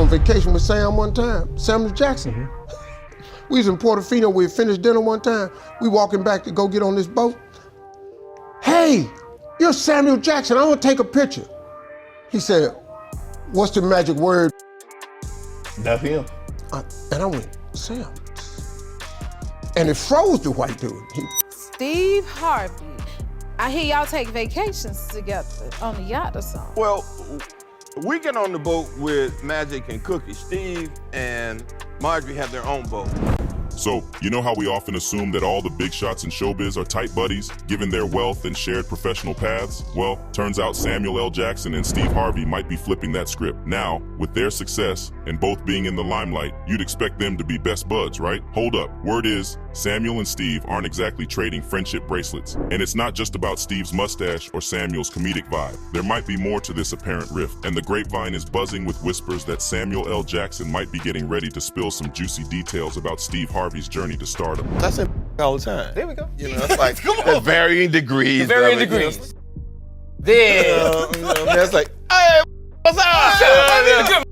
on vacation with Sam one time, Samuel Jackson. We was in Portofino, we had finished dinner one time. We walking back to go get on this boat. Hey, you're Samuel Jackson, I want to take a picture. He said, what's the magic word? That's him. And I went, Sam. And it froze the white dude. Steve Harvey. I hear y'all take vacations together on the yacht or something. Well, we get on the boat with Magic and Cookie. Steve and Marjorie have their own boat. So, you know how we often assume that all the big shots in showbiz are tight buddies, given their wealth and shared professional paths? Well, turns out Samuel L. Jackson and Steve Harvey might be flipping that script. Now, with their success, and both being in the limelight, you'd expect them to be best buds, right? Hold up, word is, Samuel and Steve aren't exactly trading friendship bracelets. And it's not just about Steve's mustache or Samuel's comedic vibe. There might be more to this apparent rift, and the grapevine is buzzing with whispers that Samuel L. Jackson might be getting ready to spill some juicy details about Steve Harvey's journey to stardom. I say all the time. There we go. You know, it's like the varying degrees. Varying degrees. There. It's like, hey, what's up?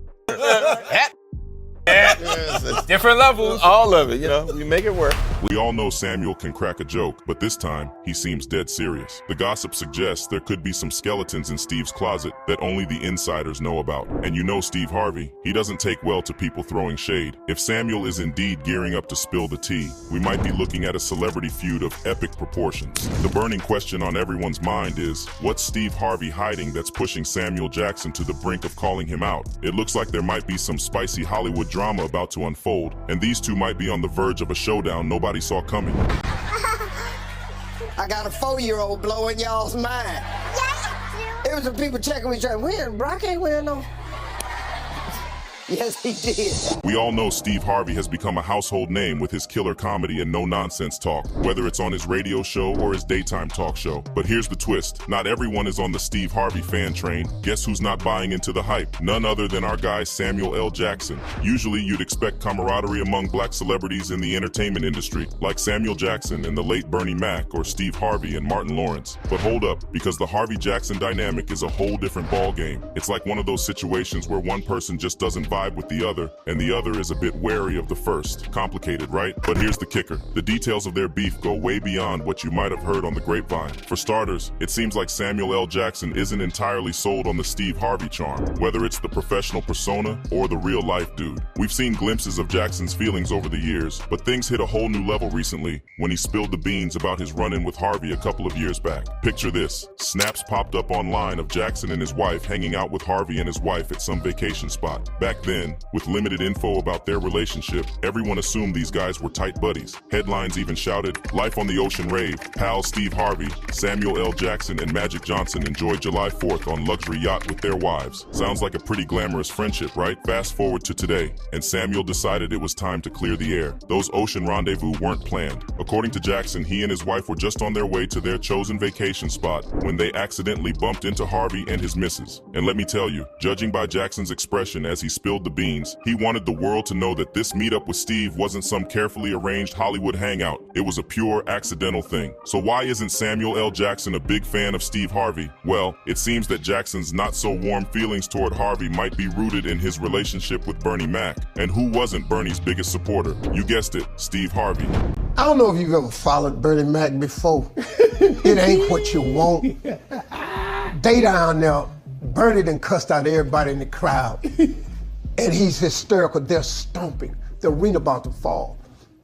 Different levels. All of it, you know, we make it work. We all know Samuel can crack a joke, but this time, he seems dead serious. The gossip suggests there could be some skeletons in Steve's closet that only the insiders know about. And you know Steve Harvey, he doesn't take well to people throwing shade. If Samuel is indeed gearing up to spill the tea, we might be looking at a celebrity feud of epic proportions. The burning question on everyone's mind is, what's Steve Harvey hiding that's pushing Samuel Jackson to the brink of calling him out? It looks like there might be some spicy Hollywood drama about to unfold, and these two might be on the verge of a showdown nobody saw coming. I got a 4-year-old blowing y'all's mind. Yeah, it was the people checking me, saying, Brock ain't wearing no. Yes, he did. We all know Steve Harvey has become a household name with his killer comedy and no-nonsense talk, whether it's on his radio show or his daytime talk show. But here's the twist. Not everyone is on the Steve Harvey fan train. Guess who's not buying into the hype? None other than our guy Samuel L. Jackson. Usually you'd expect camaraderie among black celebrities in the entertainment industry, like Samuel Jackson and the late Bernie Mac or Steve Harvey and Martin Lawrence. But hold up, because the Harvey-Jackson dynamic is a whole different ballgame. It's like one of those situations where one person just doesn't vibe with the other, and the other is a bit wary of the first. Complicated, right? But here's the kicker. The details of their beef go way beyond what you might have heard on the grapevine. For starters, it seems like Samuel L. Jackson isn't entirely sold on the Steve Harvey charm, whether it's the professional persona or the real-life dude. We've seen glimpses of Jackson's feelings over the years, but things hit a whole new level recently when he spilled the beans about his run-in with Harvey a couple of years back. Picture this. Snaps popped up online of Jackson and his wife hanging out with Harvey and his wife at some vacation spot. Back then, with limited info about their relationship, everyone assumed these guys were tight buddies. Headlines even shouted, "Life on the Ocean Rave, pals Steve Harvey, Samuel L. Jackson and Magic Johnson enjoyed July 4th on luxury yacht with their wives." Sounds like a pretty glamorous friendship, right? Fast forward to today, and Samuel decided it was time to clear the air. Those ocean rendezvous weren't planned. According to Jackson, he and his wife were just on their way to their chosen vacation spot when they accidentally bumped into Harvey and his missus. And let me tell you, judging by Jackson's expression as he spilled the beans, he wanted the world to know that this meetup with Steve wasn't some carefully arranged Hollywood hangout. It was a pure accidental thing. So why isn't Samuel L. Jackson a big fan of Steve Harvey? Well, it seems that Jackson's not so warm feelings toward Harvey might be rooted in his relationship with Bernie Mac. And who wasn't Bernie's biggest supporter? You guessed it, Steve Harvey. I don't know if you've ever followed Bernie Mac before. It ain't what you want. They down there, Bernie done cussed out everybody in the crowd. And he's hysterical. They're stomping. The arena about to fall.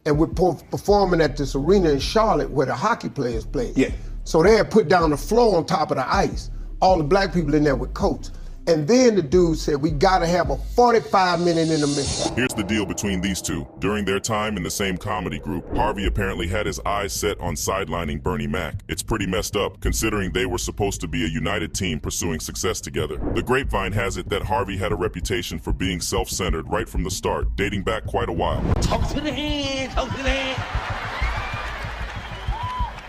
And we're performing at this arena in Charlotte where the hockey players play. Yeah. So they had put down the floor on top of the ice. All the black people in there with coats. And then the dude said, we gotta have a 45-minute intermission. Here's the deal between these two. During their time in the same comedy group, Harvey apparently had his eyes set on sidelining Bernie Mac. It's pretty messed up, considering they were supposed to be a united team pursuing success together. The grapevine has it that Harvey had a reputation for being self-centered right from the start, dating back quite a while. Talk to the hand, talk to the hand.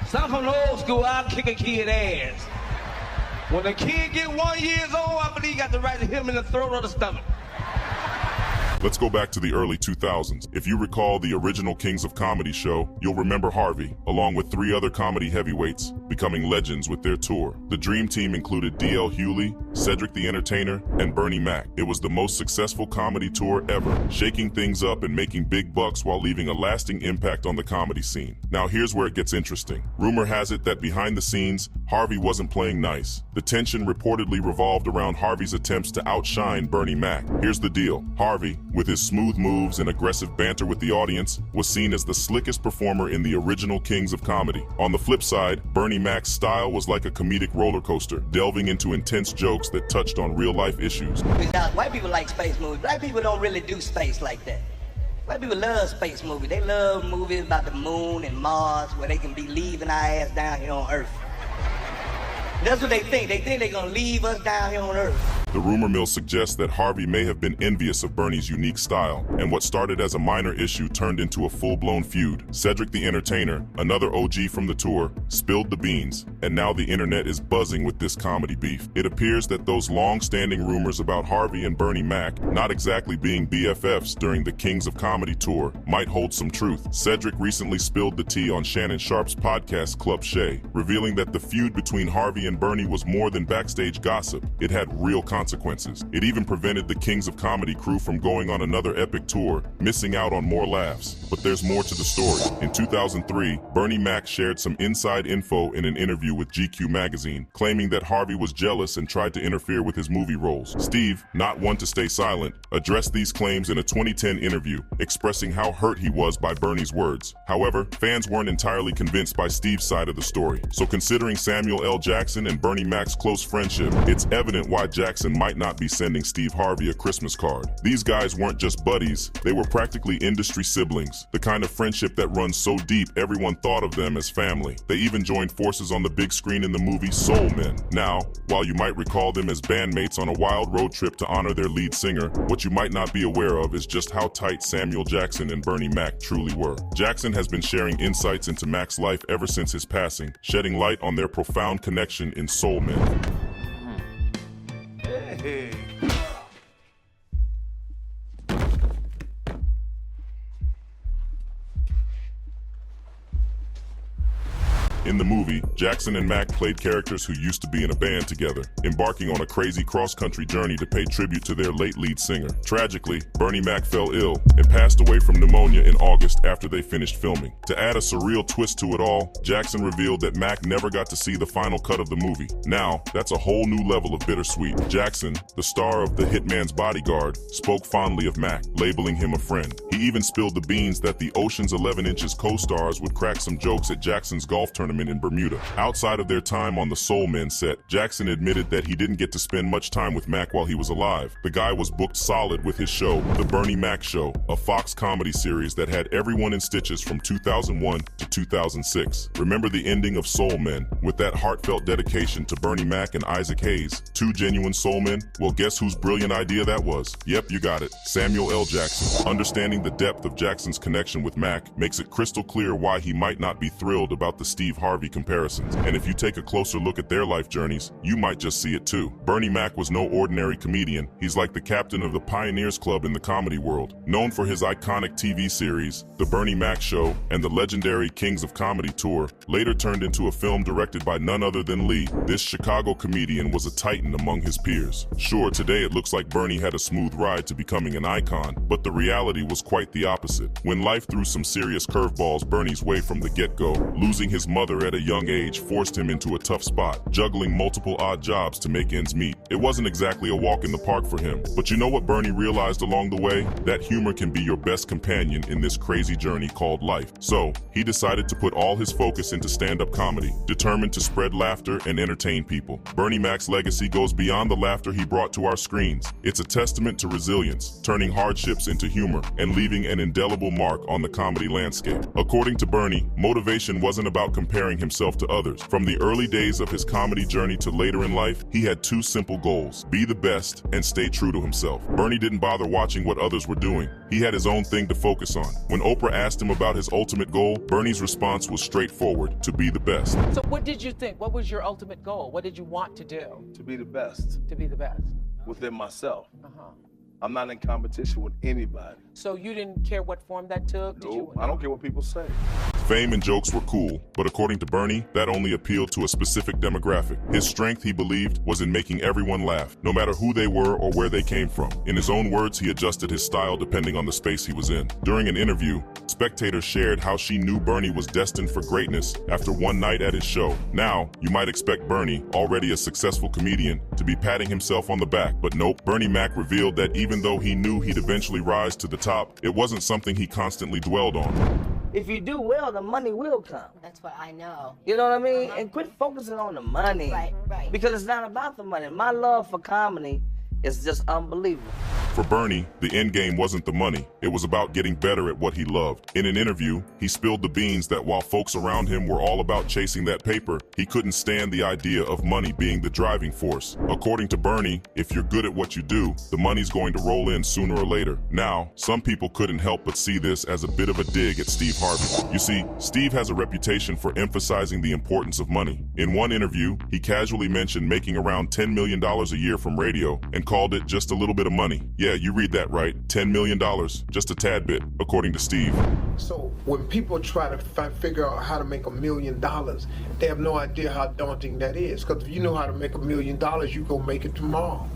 So I'm from the old school, I'll kick a kid ass. When a kid get 1 year old, I believe he got the right to hit him in the throat or the stomach. Let's go back to the early 2000s. If you recall the original Kings of Comedy show, you'll remember Harvey, along with 3 other comedy heavyweights, becoming legends with their tour. The Dream Team included D.L. Hewley, Cedric the Entertainer, and Bernie Mac. It was the most successful comedy tour ever, shaking things up and making big bucks while leaving a lasting impact on the comedy scene. Now here's where it gets interesting. Rumor has it that behind the scenes, Harvey wasn't playing nice. The tension reportedly revolved around Harvey's attempts to outshine Bernie Mac. Here's the deal. Harvey, with his smooth moves and aggressive banter with the audience, was seen as the slickest performer in the original Kings of Comedy. On the flip side, Bernie Mac's style was like a comedic roller coaster, delving into intense jokes that touched on real-life issues. White people like space movies. Black people don't really do space like that. White people love space movies. They love movies about the moon and Mars where they can be leaving our ass down here on Earth. That's what they think. They think they're gonna leave us down here on Earth. The rumor mill suggests that Harvey may have been envious of Bernie's unique style, and what started as a minor issue turned into a full-blown feud. Cedric the Entertainer, another OG from the tour, spilled the beans, and now the internet is buzzing with this comedy beef. It appears that those long-standing rumors about Harvey and Bernie Mac not exactly being BFFs during the Kings of Comedy tour might hold some truth. Cedric recently spilled the tea on Shannon Sharpe's podcast Club Shay, revealing that the feud between Harvey and Bernie was more than backstage gossip. It had real consequences. It even prevented the Kings of Comedy crew from going on another epic tour, missing out on more laughs. But there's more to the story. In 2003, Bernie Mac shared some inside info in an interview with GQ magazine, claiming that Harvey was jealous and tried to interfere with his movie roles. Steve, not one to stay silent, addressed these claims in a 2010 interview, expressing how hurt he was by Bernie's words. However, fans weren't entirely convinced by Steve's side of the story. So considering Samuel L. Jackson and Bernie Mac's close friendship, it's evident why Jackson might not be sending Steve Harvey a Christmas card. These guys weren't just buddies, they were practically industry siblings, the kind of friendship that runs so deep everyone thought of them as family. They even joined forces on the big screen in the movie Soul Men. Now, while you might recall them as bandmates on a wild road trip to honor their lead singer, what you might not be aware of is just how tight Samuel Jackson and Bernie Mac truly were. Jackson has been sharing insights into Mac's life ever since his passing, shedding light on their profound connection in Soul Men. Hey. In the movie, Jackson and Mac played characters who used to be in a band together, embarking on a crazy cross-country journey to pay tribute to their late lead singer. Tragically, Bernie Mac fell ill and passed away from pneumonia in August after they finished filming. To add a surreal twist to it all, Jackson revealed that Mac never got to see the final cut of the movie. Now, that's a whole new level of bittersweet. Jackson, the star of The Hitman's Bodyguard, spoke fondly of Mac, labeling him a friend. He even spilled the beans that the Ocean's 11 Inches co-stars would crack some jokes at Jackson's golf tournament in Bermuda. Outside of their time on the Soul Men set, Jackson admitted that he didn't get to spend much time with Mac while he was alive. The guy was booked solid with his show, The Bernie Mac Show, a Fox comedy series that had everyone in stitches from 2001 to 2006. Remember the ending of Soul Men, with that heartfelt dedication to Bernie Mac and Isaac Hayes, 2 genuine soul men? Well, guess whose brilliant idea that was? Yep, you got it, Samuel L. Jackson. Understanding the depth of Jackson's connection with Mac makes it crystal clear why he might not be thrilled about the Steve Harvey comparisons. And if you take a closer look at their life journeys, you might just see it too. Bernie Mac was no ordinary comedian. He's like the captain of the Pioneers Club in the comedy world. Known for his iconic TV series, The Bernie Mac Show, and the legendary Kings of Comedy tour, later turned into a film directed by none other than Lee, this Chicago comedian was a titan among his peers. Sure, today it looks like Bernie had a smooth ride to becoming an icon, but the reality was quite the opposite. When life threw some serious curveballs Bernie's way from the get-go, losing his mother at a young age forced him into a tough spot, juggling multiple odd jobs to make ends meet. It wasn't exactly a walk in the park for him, but you know what Bernie realized along the way? That humor can be your best companion in this crazy journey called life. So, he decided to put all his focus into stand-up comedy, determined to spread laughter and entertain people. Bernie Mac's legacy goes beyond the laughter he brought to our screens. It's a testament to resilience, turning hardships into humor, and leaving an indelible mark on the comedy landscape. According to Bernie, motivation wasn't about comparing himself to others. From the early days of his comedy journey to later in life, he had 2 simple goals: be the best and stay true to himself. Bernie didn't bother watching what others were doing. He had his own thing to focus on. When Oprah asked him about his ultimate goal, Bernie's response was straightforward: to be the best. So what did you think? What was your ultimate goal? What did you want to do? To be the best. To be the best. Within myself. I'm not in competition with anybody. So you didn't care what form that took? Did you? I don't care what people say. Fame and jokes were cool, but according to Bernie, that only appealed to a specific demographic. His strength, he believed, was in making everyone laugh, no matter who they were or where they came from. In his own words, he adjusted his style depending on the space he was in. During an interview, spectators shared how she knew Bernie was destined for greatness after one night at his show. Now, you might expect Bernie, already a successful comedian, to be patting himself on the back, but nope. Bernie Mac revealed that even though he knew he'd eventually rise to the top, it wasn't something he constantly dwelled on. If you do well, the money will come. That's what I know. You know what I mean? And quit focusing on the money. Right. Because it's not about the money. My love for comedy is just unbelievable. For Bernie, the end game wasn't the money. It was about getting better at what he loved. In an interview, he spilled the beans that while folks around him were all about chasing that paper, he couldn't stand the idea of money being the driving force. According to Bernie, if you're good at what you do, the money's going to roll in sooner or later. Now, some people couldn't help but see this as a bit of a dig at Steve Harvey. You see, Steve has a reputation for emphasizing the importance of money. In one interview, he casually mentioned making around $10 million a year from radio and called it just a little bit of money. Yeah, you read that right. $10 million, just a tad bit, according to Steve. So when people try to figure out how to make $1 million, they have no idea how daunting that is. Because if you know how to make $1 million, you go make it tomorrow.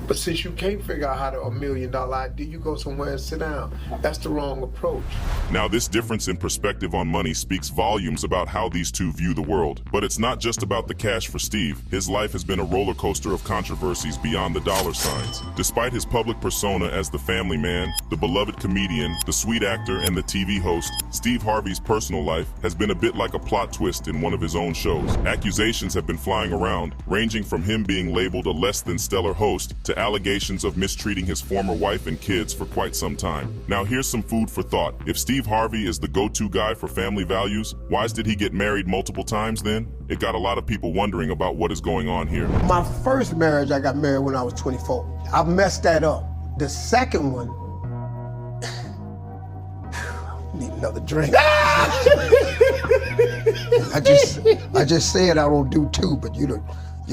But since you can't figure out how to $1 million idea, you go somewhere and sit down. That's the wrong approach. Now, this difference in perspective on money speaks volumes about how these two view the world. But it's not just about the cash for Steve. His life has been a roller coaster of controversies beyond the dollar signs. Despite his public persona as the family man, the beloved comedian, the sweet actor, and the TV host, Steve Harvey's personal life has been a bit like a plot twist in one of his own shows. Accusations have been flying around, ranging from him being labeled a less than stellar host to allegations of mistreating his former wife and kids for quite some time. Now here's some food for thought. If Steve Harvey is the go-to guy for family values, why did he get married multiple times then? It got a lot of people wondering about what is going on here. My first marriage, I got married when I was 24. I messed that up. The second one, need another drink. I just said I don't do two, but you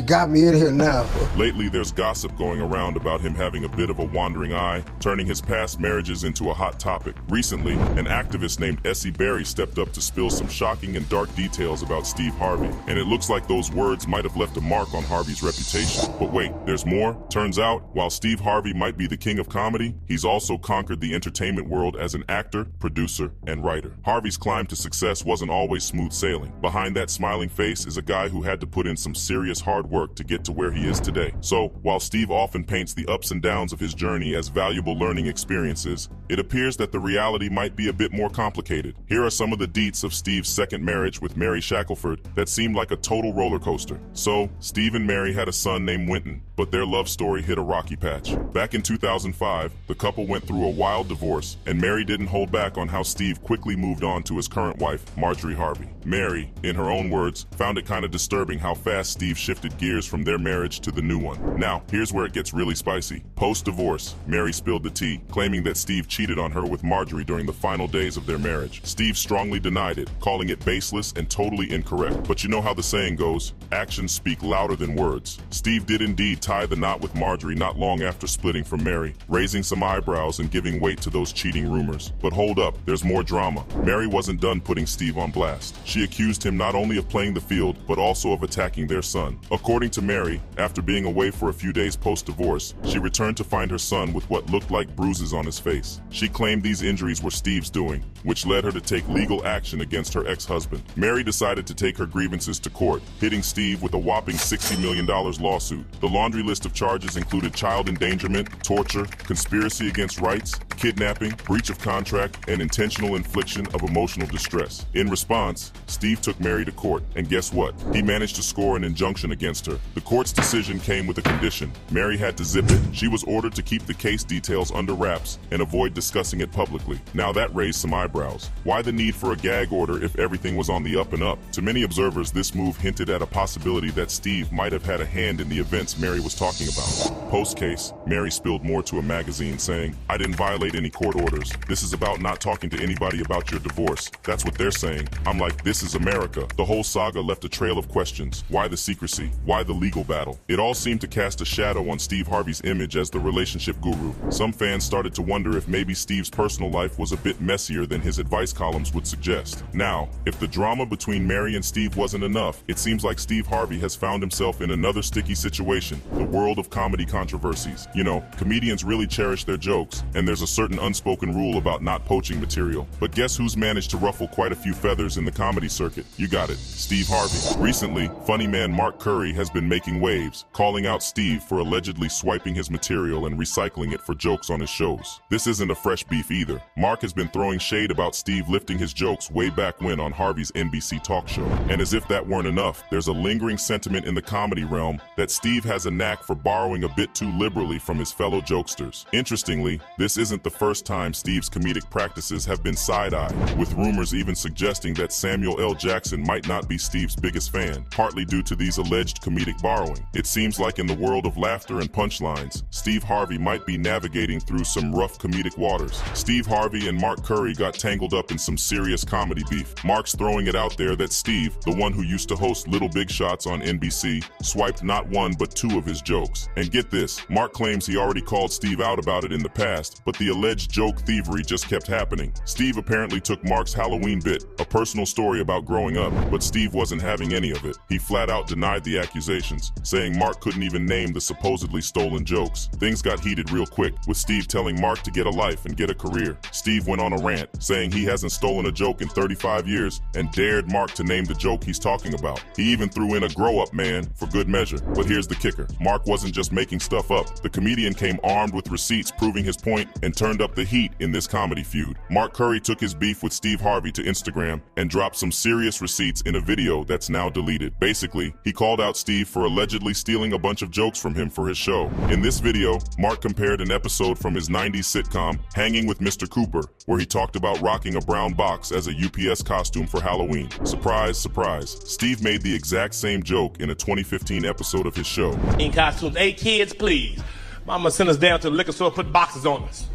got me in here now. Lately, there's gossip going around about him having a bit of a wandering eye, turning his past marriages into a hot topic. Recently, an activist named Essie Berry stepped up to spill some shocking and dark details about Steve Harvey. And it looks like those words might have left a mark on Harvey's reputation. But wait, there's more. Turns out, while Steve Harvey might be the king of comedy, he's also conquered the entertainment world as an actor, producer, and writer. Harvey's climb to success wasn't always smooth sailing. Behind that smiling face is a guy who had to put in some serious hard work to get to where he is today. So, while Steve often paints the ups and downs of his journey as valuable learning experiences, it appears that the reality might be a bit more complicated. Here are some of the deets of Steve's second marriage with Mary Shackelford that seemed like a total roller coaster. So, Steve and Mary had a son named Winton, but their love story hit a rocky patch. Back in 2005, the couple went through a wild divorce, and Mary didn't hold back on how Steve quickly moved on to his current wife, Marjorie Harvey. Mary, in her own words, found it kind of disturbing how fast Steve shifted gears from their marriage to the new one. Now, here's where it gets really spicy. Post-divorce, Mary spilled the tea, claiming that Steve cheated on her with Marjorie during the final days of their marriage. Steve strongly denied it, calling it baseless and totally incorrect. But you know how the saying goes, actions speak louder than words. Steve did indeed tie the knot with Marjorie not long after splitting from Mary, raising some eyebrows and giving weight to those cheating rumors. But hold up, there's more drama. Mary wasn't done putting Steve on blast. She accused him not only of playing the field, but also of attacking their son. According to Mary, after being away for a few days post-divorce, she returned to find her son with what looked like bruises on his face. She claimed these injuries were Steve's doing, which led her to take legal action against her ex-husband. Mary decided to take her grievances to court, hitting Steve with a whopping $60 million lawsuit. The laundry list of charges included child endangerment, torture, conspiracy against rights, kidnapping, breach of contract, and intentional infliction of emotional distress. In response, Steve took Mary to court, and guess what? He managed to score an injunction against her. The court's decision came with a condition. Mary had to zip it. She was ordered to keep the case details under wraps and avoid discussing it publicly. Now that raised some eyebrows. Why the need for a gag order if everything was on the up and up? To many observers, this move hinted at a possibility that Steve might have had a hand in the events Mary was talking about. Post-case, Mary spilled more to a magazine saying, "I didn't violate any court orders. This is about not talking to anybody about your divorce. That's what they're saying." I'm like, this is America. The whole saga left a trail of questions. Why the secrecy? Why the legal battle? It all seemed to cast a shadow on Steve Harvey's image as the relationship guru. Some fans started to wonder if maybe Steve's personal life was a bit messier than his advice columns would suggest. Now, if the drama between Mary and Steve wasn't enough, it seems like Steve Harvey has found himself in another sticky situation, the world of comedy controversies. You know, comedians really cherish their jokes, and there's a certain unspoken rule about not poaching material. But guess who's managed to ruffle quite a few feathers in the comedy circuit? You got it, Steve Harvey. Recently, funny man Mark Curry has been making waves, calling out Steve for allegedly swiping his material and recycling it for jokes on his shows. This isn't a fresh beef either. Mark has been throwing shade about Steve lifting his jokes way back when on Harvey's NBC talk show. And as if that weren't enough, there's a lingering sentiment in the comedy realm that Steve has a knack for borrowing a bit too liberally from his fellow jokesters. Interestingly, this isn't the first time Steve's comedic practices have been side-eyed, with rumors even suggesting that Samuel L. Jackson might not be Steve's biggest fan, partly due to these alleged comedic borrowing. It seems like in the world of laughter and punchlines, Steve Harvey might be navigating through some rough comedic waters. Steve Harvey and Mark Curry got tangled up in some serious comedy beef. Mark's throwing it out there that Steve, the one who used to host Little Big Shots on NBC, swiped not one but two of his jokes. And get this, Mark claims he already called Steve out about it in the past, but the alleged joke thievery just kept happening. Steve apparently took Mark's Halloween bit, a personal story about growing up, but Steve wasn't having any of it. He flat out denied the accusations, saying Mark couldn't even name the supposedly stolen jokes. Things got heated real quick, with Steve telling Mark to get a life and get a career. Steve went on a rant, saying he hasn't stolen a joke in 35 years and dared Mark to name the joke he's talking about. He even threw in a grow-up man for good measure. But here's the kicker. Mark wasn't just making stuff up. The comedian came armed with receipts proving his point and turned up the heat in this comedy feud. Mark Curry took his beef with Steve Harvey to Instagram and dropped some serious receipts in a video that's now deleted. Basically, he called out Steve for allegedly stealing a bunch of jokes from him for his show. In this video, Mark compared an episode from his 90s sitcom, Hanging with Mr. Cooper, where he talked about rocking a brown box as a UPS costume for Halloween. Surprise, surprise. Steve made the exact same joke in a 2015 episode of his show. In costumes, hey kids, please. Mama sent us down to the liquor store, put boxes on us.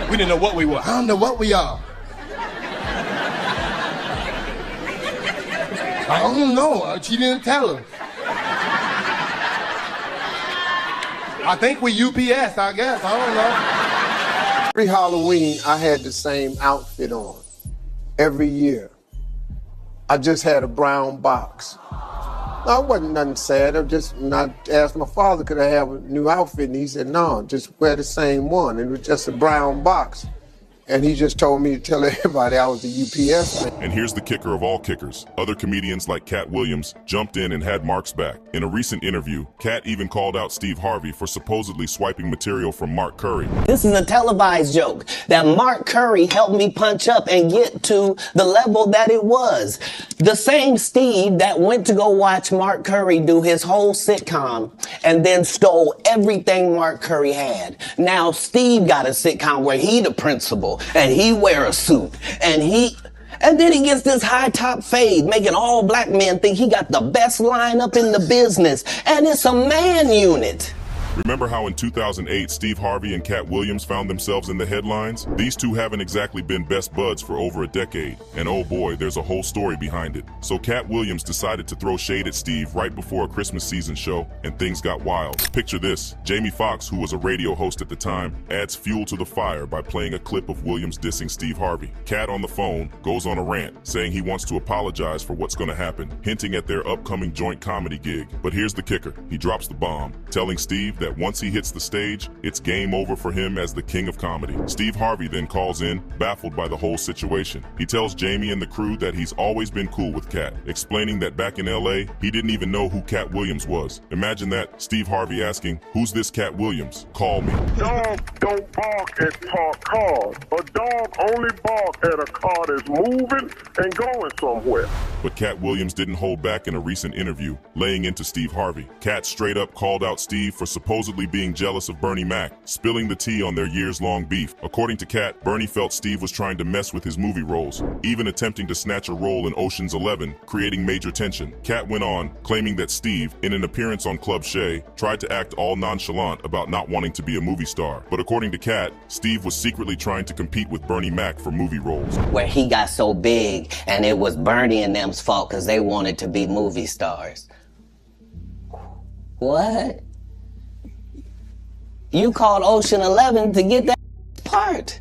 We didn't know what we were. I don't know what we are. I don't know. She didn't tell us. I think we UPS, I guess. I don't know. Every Halloween, I had the same outfit on. Every year. I just had a brown box. No, it wasn't nothing sad. I asked my father, could I have a new outfit? And he said, no, just wear the same one. It was just a brown box. And he just told me to tell everybody I was the UPS man. And here's the kicker of all kickers. Other comedians like Cat Williams jumped in and had Mark's back. In a recent interview, Cat even called out Steve Harvey for supposedly swiping material from Mark Curry. This is a televised joke that Mark Curry helped me punch up and get to the level that it was. The same Steve that went to go watch Mark Curry do his whole sitcom and then stole everything Mark Curry had. Now Steve got a sitcom where he the principal. And he wear a suit, and then he gets this high top fade, making all black men think he got the best lineup in the business, and it's a man unit. Remember how in 2008, Steve Harvey and Cat Williams found themselves in the headlines? These two haven't exactly been best buds for over a decade. And oh boy, there's a whole story behind it. So Cat Williams decided to throw shade at Steve right before a Christmas season show, and things got wild. Picture this. Jamie Foxx, who was a radio host at the time, adds fuel to the fire by playing a clip of Williams dissing Steve Harvey. Cat on the phone goes on a rant, saying he wants to apologize for what's gonna happen, hinting at their upcoming joint comedy gig. But here's the kicker. He drops the bomb, telling Steve that once he hits the stage, it's game over for him as the king of comedy. Steve Harvey then calls in, baffled by the whole situation. He tells Jamie and the crew that he's always been cool with Cat, explaining that back in LA, he didn't even know who Cat Williams was. Imagine that, Steve Harvey asking, who's this Cat Williams? Call me. Dogs don't bark at parked cars. A dog only barks at a car that's moving and going somewhere. But Cat Williams didn't hold back in a recent interview, laying into Steve Harvey. Cat straight up called out Steve for supposedly being jealous of Bernie Mac, spilling the tea on their years-long beef. According to Cat, Bernie felt Steve was trying to mess with his movie roles, even attempting to snatch a role in Ocean's 11, creating major tension. Cat went on, claiming that Steve, in an appearance on Club Shay, tried to act all nonchalant about not wanting to be a movie star. But according to Cat, Steve was secretly trying to compete with Bernie Mac for movie roles. Where he got so big, and it was Bernie and them's fault because they wanted to be movie stars. What? You called Ocean 11 to get that part?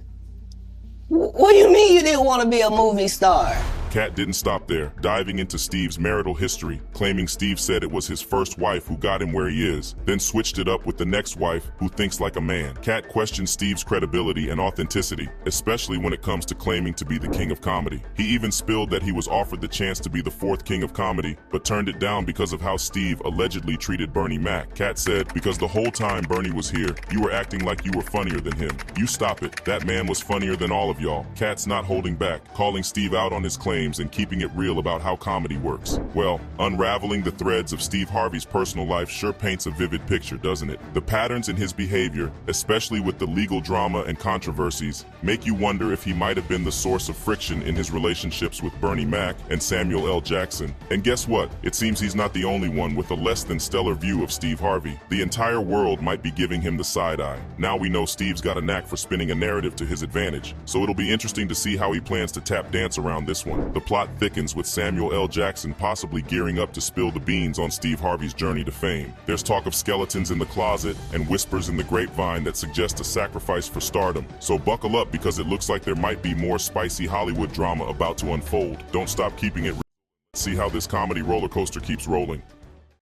What do you mean you didn't want to be a movie star? Kat didn't stop there, diving into Steve's marital history, claiming Steve said it was his first wife who got him where he is, then switched it up with the next wife who thinks like a man. Kat questioned Steve's credibility and authenticity, especially when it comes to claiming to be the king of comedy. He even spilled that he was offered the chance to be the fourth king of comedy, but turned it down because of how Steve allegedly treated Bernie Mac. Kat said, because the whole time Bernie was here, you were acting like you were funnier than him. You stop it. That man was funnier than all of y'all. Kat's not holding back, calling Steve out on his claims and keeping it real about how comedy works. Well, unraveling the threads of Steve Harvey's personal life sure paints a vivid picture, doesn't it? The patterns in his behavior, especially with the legal drama and controversies, make you wonder if he might have been the source of friction in his relationships with Bernie Mac and Samuel L. Jackson. And guess what? It seems he's not the only one with a less than stellar view of Steve Harvey. The entire world might be giving him the side eye. Now we know Steve's got a knack for spinning a narrative to his advantage, so it'll be interesting to see how he plans to tap dance around this one. The plot thickens with Samuel L. Jackson possibly gearing up to spill the beans on Steve Harvey's journey to fame. There's talk of skeletons in the closet and whispers in the grapevine that suggest a sacrifice for stardom. So buckle up, because it looks like there might be more spicy Hollywood drama about to unfold. Don't stop keeping it real. See how this comedy roller coaster keeps rolling.